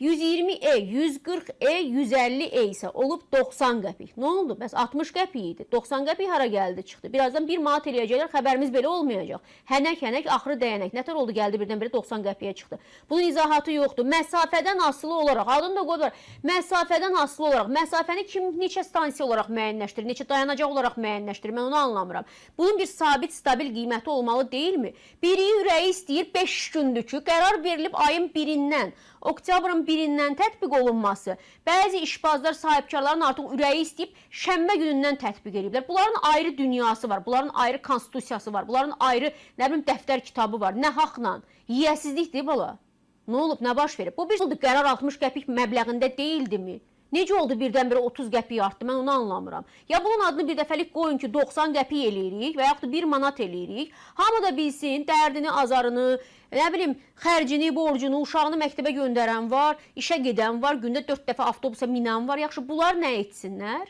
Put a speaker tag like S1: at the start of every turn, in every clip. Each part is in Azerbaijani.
S1: 120E, 140E, 150E isə olub 90 qəpik. Nə oldu? Bəs 60 qəpik idi. 90 qəpik hara gəldi, çıxdı. Birazdan 1 manat eləyəcəklər, xəbərimiz belə olmayacaq. Hənək-hənək, axırı dəyənək. Nətər oldu, gəldi birdən-birə 90 qəpiyə çıxdı. Bunun izahatı yoxdur. Məsafədən asılı olaraq, adını da qoyurlar, məsafədən asılı olaraq, məsafəni kim neçə stansiya olaraq müəyyənləşdirir, neçə dayanacaq olaraq müəyyənləşdirir, mən onu anlamıram. Bunun bir sabit, stabil qiyməti olmalı deyilmi? Biri ürəyi istəyir 5 gündür ki, qərar verilib ayın 1-dən, oktyabrın 1-dən tətbiq olunması. Bəzi işbazlar, sahibkarların artıq ürəyi istəyib şənbə günündən tətbiq ediblər. Bunların ayrı dünyası var, bunların ayrı konstitusiyası var, bunların ayrı, nə bilim, dəftər kitabı var. Nə haqla? Yiyəsizlikdir bala. Nə olub, nə baş verib? Bu bir qərar 60 qəpik məbləğində deyildimi? Necə oldu birdən-birə 30 qəpik artdı? Mən onu anlamıram. Ya bunun adını bir dəfəlik qoyun ki, 90 qəpik eləyirik və yaxud da 1 manat eləyirik. Hamı da bilsin, dərdini, azarını, nə bilim, xərcini, borcunu, uşağını məktəbə göndərən var, işə gedən var, gündə 4 dəfə avtobusa minən var. Yaxşı, bunlar nə etsinlər?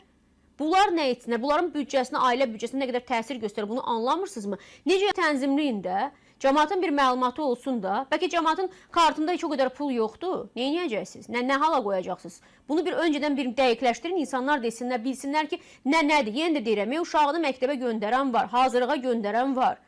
S1: Bunlar nə etsinlər? Bunların büdcəsinə, ailə büdcəsinə nə qədər təsir göstərir, bunu anlamırsınızmı? Necə tənzimləyin də? Cəmaatın bir məlumatı olsun da. Bəlkə cəmaatın kartında heç o qədər pul yoxdur. Nə edəcəksiniz? Nə hala qoyacaqsınız? Bunu bir öncədən bir dəqiqləşdirin, insanlar desinlər, bilsinlər ki, nədir? Yenə də deyirəm, uşağını məktəbə göndərən var, hazırlığa göndərən var.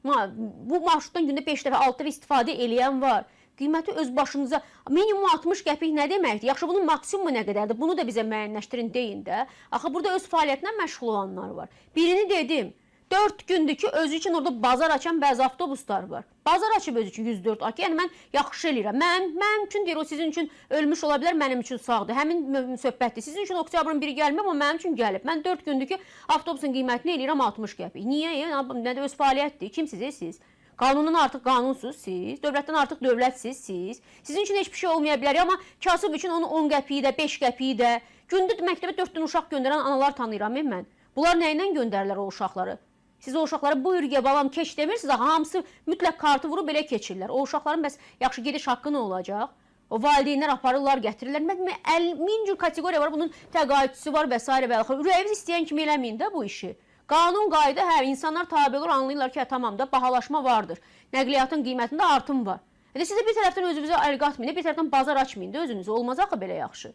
S1: Bu marşrutdan gündə 5 dəfə, 6 dəfə istifadə eləyən var. Qiyməti öz başınıza minimum 60 qəpik nə deməkdir? Yaxşı, bunun maksimumu nə qədərdir? Bunu da bizə müəyyənləşdirin deyin də. Axı, burada öz fəaliyyətinə məşğul olanlar var. Birini dedim. 4 gündür ki, özü üçün orada bazar açan bəzi avtobuslar var. Bazar açıb özü üçün 104 AK. Yəni, mən yaxşı eləyirəm. Mənim üçün deyir, o sizin üçün ölmüş ola bilər, mənim üçün sağdır. Həmin söhbətdir. Sizin üçün oktyabrın 1-i gəlməyib, amma mənim üçün gəlib. Mən 4 gündür ki, avtobusun qiymətini eləyirəm 60 qəpik. Niyə? Nədir? Öz fəaliyyətdir. Kimsiniz siz? Qanundan artıq qanunsuz siz. Dövlətdən artıq dövlətsiz siz. Sizin üçün heç bir şey olmaya bilər. Amma kasıb üçün onun 10 qəpiyi də, 5 qəpiyi də. Gündə məktəbə 4 dənə uşaq göndərən analar tanıyıram mən. Bunlar nə ilə göndərirlər o uşaqları? Siz o uşaqlara buyur gəl balam keç demirsiniz, hamısı mütləq kartı vurub belə keçirlər. O uşaqların bəs yaxşı gediş haqqı nə olacaq? O valideynlər aparırlar, gətirirlər. 1000 cür kateqoriya var, bunun təqaüdçüsü var və s. və axır. Ürəyiniz istəyən kimi eləməyin də bu işi. Qanun qayda, insanlar tabe olur, anlayırlar ki, tamam da bahalaşma vardır. Nəqliyyatın qiymətində artım var. Sizə bir tərəfdən özünüzə əl qatmayın, bir tərəfdən bazar açmayın da özünüzə. Olmaz axı belə yaxşı.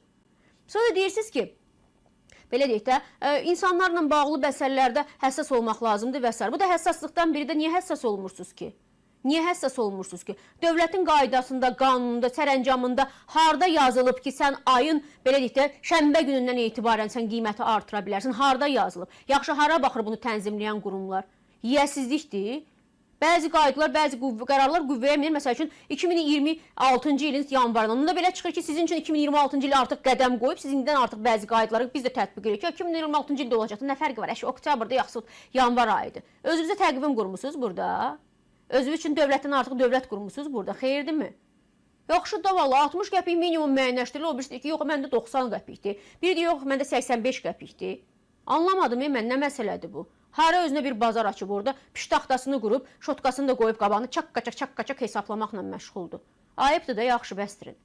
S1: Sonra deyirsiniz ki, belə deyək də, insanlarla bağlı məsələlərdə həssas olmaq lazımdır və s. Bu da həssaslıqdan biri də niyə həssas olmursunuz ki? Niyə həssas olmursunuz ki? Dövlətin qaydasında, qanununda, sərəncamında harda yazılıb ki, sən ayın, belə deyək də, şənbə günündən etibarən sən qiyməti artıra bilərsən? Harda yazılıb? Yaxşı, hara baxır bunu tənzimləyən qurumlar? Yiyəsizlikdir. Bəzi qaydalar, bəzi qərarlar qüvvəyə minir. Məsəl üçün 2026-cı ilin yanvarından. Onda belə çıxır ki, sizin üçün 2026-cı il artıq qədəm qoyub, sizindən artıq bəzi qaydaları biz də tətbiq edirik ki, 2026-cı ildə olacaqdır. Nə fərqi var? Oktyabrda yaxud yanvar ayıdır. Özünüzə təqvim qurmusunuz burada. Özünüz üçün dövlətdən artıq dövlət qurmusunuz burada. Xeyirdirmi? Yaxşı da valla 60 qəpik minimum müəyyənləşdirilir. O birisi deyir ki, yox, məndə 90 qəpikdir. Biri deyir, yox, məndə 85 qəpikdir. Anlamadım, mən nə məsələdir bu? Hara özünə bir bazar açıb orada, piştaxtasını qurub, şotkasını da qoyub qabağını çak-qaçaq hesablamaqla məşğuldur. Ayıbdır da, yaxşı bəstirin.